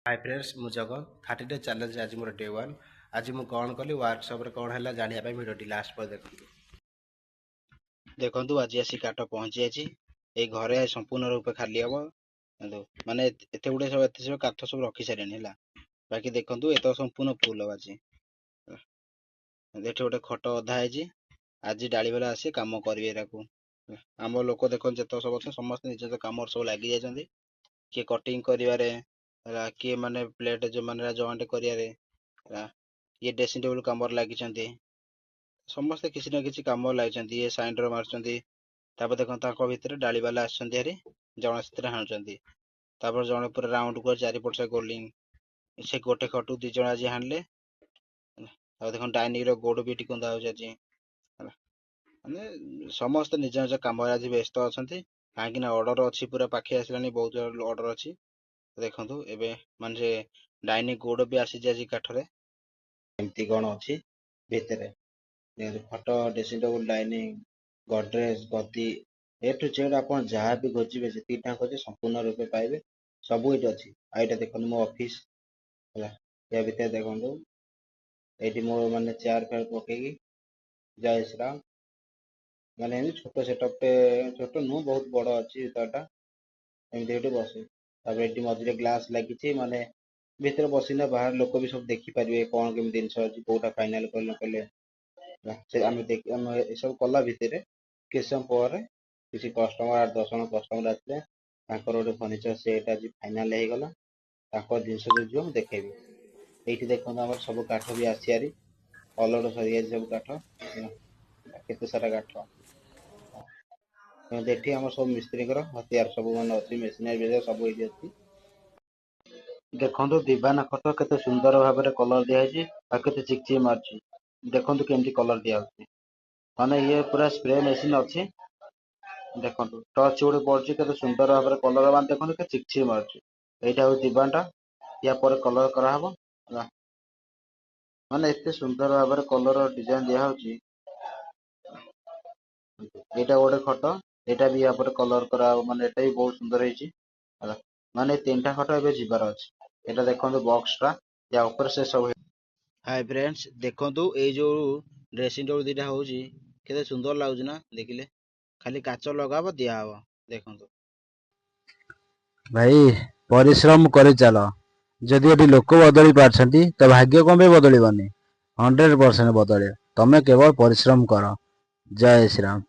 Hi friends मु Jagan 30 day challenge आज more day 1 आज मु कौन कली वर्कशॉप रे कौन हैला जानिया पे वीडियो टी लास्ट पर देखंतु आज आसी काट पहुंची आछि ए घरे संपूर्ण रूप खाली हबो माने एते गुडे सब एते सब काठ सब रखी सारेनी हैला बाकी देखंतु एतो संपूर्ण फुल होबाछि एते गोटे खट अधा आइछि आज डाली वाला आसी काम करबे एराकू हम लोक देखन जतो सब अछ समस्त निज काम सब लागि जायछन्ती के कटिंग करिवारे किए माने प्लेट जो माने जॉइंट करियारे ये ड्रेसिंग टेबल काम लगी समस्त किसी न किसी काम लगी ये साइंडर मार्चंती तापर देखो ताको भीतर डाली वाला आछंती हरी जण स्थिर हाणुचंती तापर जण पूरा राउंड को चारि पट से गोलिंग से गोटे खटू दि जण आज हाणले तापर देखो डाइनिंग रो गोड़ भी टिकुंदा हो जाजी माने समस्त निज निज काम आज व्यस्त अछंती काहेकि ना ऑर्डर अछि पूरा पाखे आसलानी बहुत ऑर्डर अछि देखंतु एबे माने डाइनिंग गोड़ भी आसी जाजी काठरे एमती कोन अछि भितरे photo dressing table dining गॉड्रेज Gaddi A to Z आपण जहा भी खोजिबे से तीटा खोजे संपूर्ण रूपे पाइबे सब इट अछि आइटा देखन मो ऑफिस हला या भितर देखंतु एटी मो माने चेयर पर पकेगी जय श्री राम माने छोटो सेटअप पे छोटो नु बहुत बड़ अछि ताटा एमती एटी बसे तबे एटी मझरे ग्लास लागिछि माने भीतर बसिना बाहर लोक भी सब देखि परिबे कोन केम दिनस अछि कोटा फाइनल करन कले से आमे देख हम ए सब कला भितरे केसम पर किसी कस्टमर 8-10 जन कस्टमर आछले ताकर ओटे फर्नीचर सेट आज फाइनल हे गला ताकर जिंस जो जो देखेबे एठी देखन हमर सब काठ भी आसियारी ऑलरेडी सरी सब काठ केते सारा काठ देखि हम सब मिस्त्री कर हथियार सब मन अछि मशीनरी बेजा सब होई अछि देखंतु दीवाना खट केते सुंदर भाबरे कलर दिया अछि आ केते चिकचिक मारछि देखंतु केमती कलर दिया अछि माने ये पूरा स्प्रे मशीन अछि देखंतु टच उडे पड़छि केते सुंदर भाबरे कलर मान देखंतु के चिकचिक मारछि एटा हो दीवानटा या पर कलर करा हबो माने एते सुंदर भाबरे कलर डिजाइन दिया होछि एटा गोटे खट एटा भी या पर कलर करा माने एटा भी बहुत सुंदर हेछि माने तीनटा खट एबे जिबार अछि एटा देखंतु बॉक्सटा या ऊपर से सब हाय फ्रेंड्स देखंतु ए जो ड्रेसिंग टेबल दिटा होछि केते सुंदर लागुछि ना देखिले खाली काच लगाबो दिया हबो देखंतु भाई परिश्रम करे चलो जदि एटी लोक बदली पारछंती तो भाग्य कोन बे बदलिबनी 100% बदले तमे केवल परिश्रम करो जय श्री राम।